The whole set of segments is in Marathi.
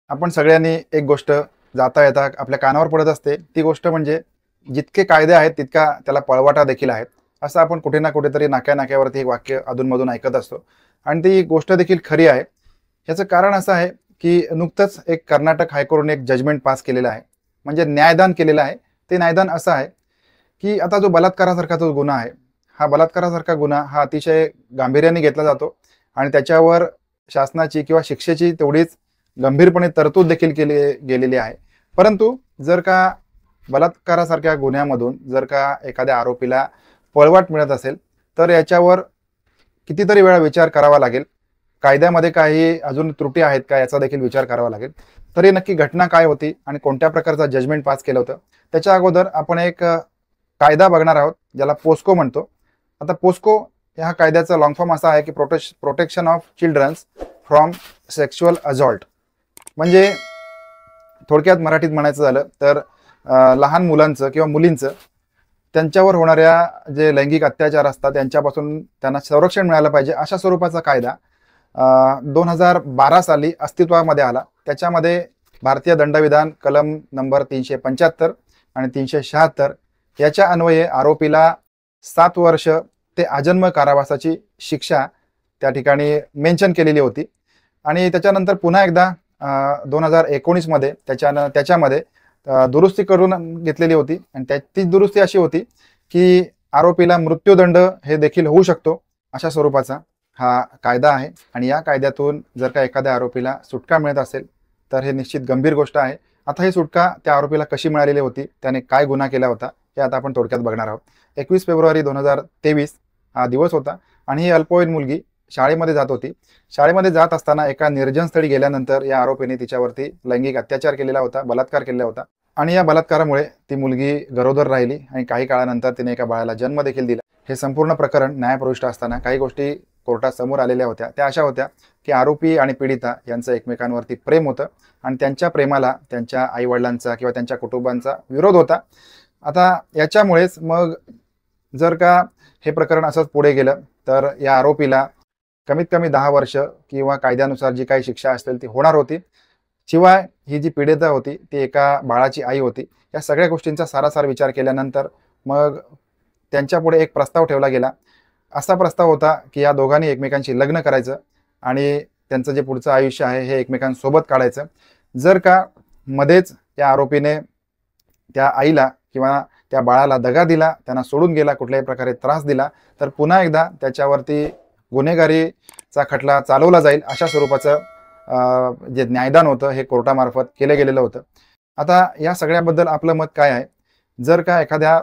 आपण सगळ्यांनी एक गोष्ट जाता येता आपल्या कानावर पडत असते, ती गोष्ट म्हणजे जितके कायदे आहेत तितका त्याला पळवाटा देखील आहेत. असं आपण कुठे ना कुठेतरी नाक्या-नाक्यावरती एक वाक्य अधूनमधून ऐकत असतो आणि ती गोष्ट देखील खरी आहे. ह्याचं कारण असं आहे, की नुकतंच एक कर्नाटक हायकोर्टाने एक जजमेंट पास केलेलं आहे. म्हणजे न्यायदान केलेलं आहे. ते न्यायदान असं आहे, की आता जो बलात्कारासारखा जो गुन्हा आहे, हा बलात्कारासारखा गुन्हा हा अतिशय गांभीर्याने घेतला जातो आणि त्याच्यावर शासनाची किंवा शिक्षेची तेवढीच गंभीरपणे तरतूद देखील केली गेलेली आहे. परंतु जर का बलात्कारासारख्या गुन्ह्यामधून जर का एखाद्या आरोपीला पळवाट मिळत असेल, तर याच्यावर कितीतरी वेळा विचार करावा लागेल. कायद्यामध्ये काही अजून त्रुटी आहेत का याचा देखील विचार करावा लागेल. तरी नक्की घटना काय होती आणि कोणत्या प्रकारचा जजमेंट पास केलं होतं, त्याच्या अगोदर आपण एक कायदा बघणार आहोत, ज्याला पोस्को म्हणतो. आता पोस्को ह्या कायद्याचा लॉंग फॉर्म असा आहे, की protection of childrens from sexual assault. म्हणजे थोडक्यात मराठीत म्हणायचं झालं तर लहान मुलांचं किंवा मुलींचं त्यांच्यावर होणाऱ्या जे लैंगिक अत्याचार असतात त्यांच्यापासून त्यांना संरक्षण मिळालं पाहिजे, अशा स्वरूपाचा कायदा 2012 साली अस्तित्वामध्ये आला. त्याच्यामध्ये भारतीय दंडविधान कलम नंबर 375 आणि 376 याच्या अन्वये आरोपीला 7 वर्ष ते आजन्म कारावासाची शिक्षा त्या ठिकाणी मेन्शन केलेली होती. आणि त्याच्यानंतर पुन्हा एकदा 2019 मध्ये त्याच्यामध्ये दुरुस्ती करून घेतलेली होती आणि ती दुरुस्ती अशी होती, की आरोपीला मृत्यूदंड हे देखील होऊ शकतो, अशा स्वरूपाचा हा कायदा आहे. आणि या कायद्यातून जर का एखाद्या आरोपीला सुटका मिळत असेल तर हे निश्चित गंभीर गोष्ट आहे. आता ही सुटका त्या आरोपीला कशी मिळालेली होती, त्याने काय गुन्हा केला होता, हे आता आपण थोडक्यात बघणार आहोत. 21 फेब्रुवारी 2023 हा दिवस होता आणि ही अल्पवयीन मुलगी शाळेमध्ये जात होती. शाळेमध्ये जात असताना एका निर्जन स्थळी गेल्यानंतर या आरोपीने तिच्यावरती लैंगिक अत्याचार केलेला होता, बलात्कार केलेला होता. आणि या बलात्कारामुळे ती मुलगी गरोदर राहिली आणि काही काळानंतर तिने एका बाळाला जन्म देखील दिला. हे संपूर्ण प्रकरण न्यायप्रविष्ट असताना काही गोष्टी कोर्टात समोर आलेल्या होत्या. त्या अशा होत्या, की आरोपी आणि पीडिता यांचं एकमेकांवरती प्रेम होतं आणि त्यांच्या प्रेमाला त्यांच्या आईवडिलांचा किंवा त्यांच्या कुटुंबांचा विरोध होता. आता याच्यामुळेच मग जर का हे प्रकरण असंच पुढे गेलं तर या आरोपीला कमीत कमी 10 वर्ष किंवा कायद्यानुसार जी काही शिक्षा असेल ती होणार होती. शिवाय ही जी पीडिता होती ती एका बाळाची आई होती. या सगळ्या गोष्टींचा सारासार विचार केल्यानंतर मग त्यांच्यापुढे एक प्रस्ताव ठेवला गेला. असा प्रस्ताव होता, की या दोघांनी एकमेकांशी लग्न करायचं आणि त्यांचं जे पुढचं आयुष्य आहे हे एकमेकांसोबत काढायचं. जर का मध्येच या आरोपीने त्या आईला किंवा त्या बाळाला दगा दिला, त्यांना सोडून गेला, कुठल्याही प्रकारे त्रास दिला, तर पुन्हा एकदा त्याच्यावरती गुन्हेगारीचा खटला चालवला जाईल, अशा स्वरूपाचं जे न्यायदान होतं हे कोर्टामार्फत केलं गेलेलं होतं. आता या सगळ्याबद्दल आपलं मत काय आहे? जर का एखाद्या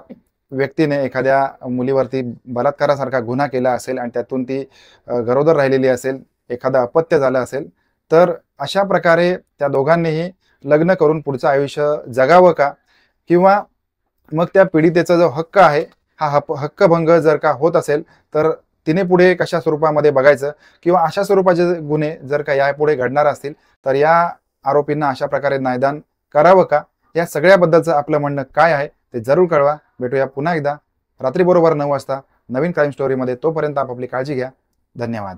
व्यक्तीने एखाद्या मुलीवरती बलात्कारासारखा गुन्हा केला असेल आणि त्यातून ती गरोदर राहिलेली असेल, एखादं अपत्य झालं असेल, तर अशा प्रकारे त्या दोघांनीही लग्न करून पुढचं आयुष्य जगावं का? किंवा मग त्या पीडितेचा जो हक्क आहे हा हक्कभंग जर का होत असेल तर तिने पुढे कशा स्वरूपामध्ये बघायचं? किंवा अशा स्वरूपाचे गुन्हे जर का यापुढे घडणार असतील तर या आरोपींना अशा प्रकारे न्यायदान करावं का? या सगळ्याबद्दलचं आपलं म्हणणं काय आहे ते जरूर कळवा. भेटूया पुन्हा एकदा रात्री बरोबर 9 वाजता नवीन क्राईम स्टोरीमध्ये. तोपर्यंत आपापली काळजी घ्या. धन्यवाद.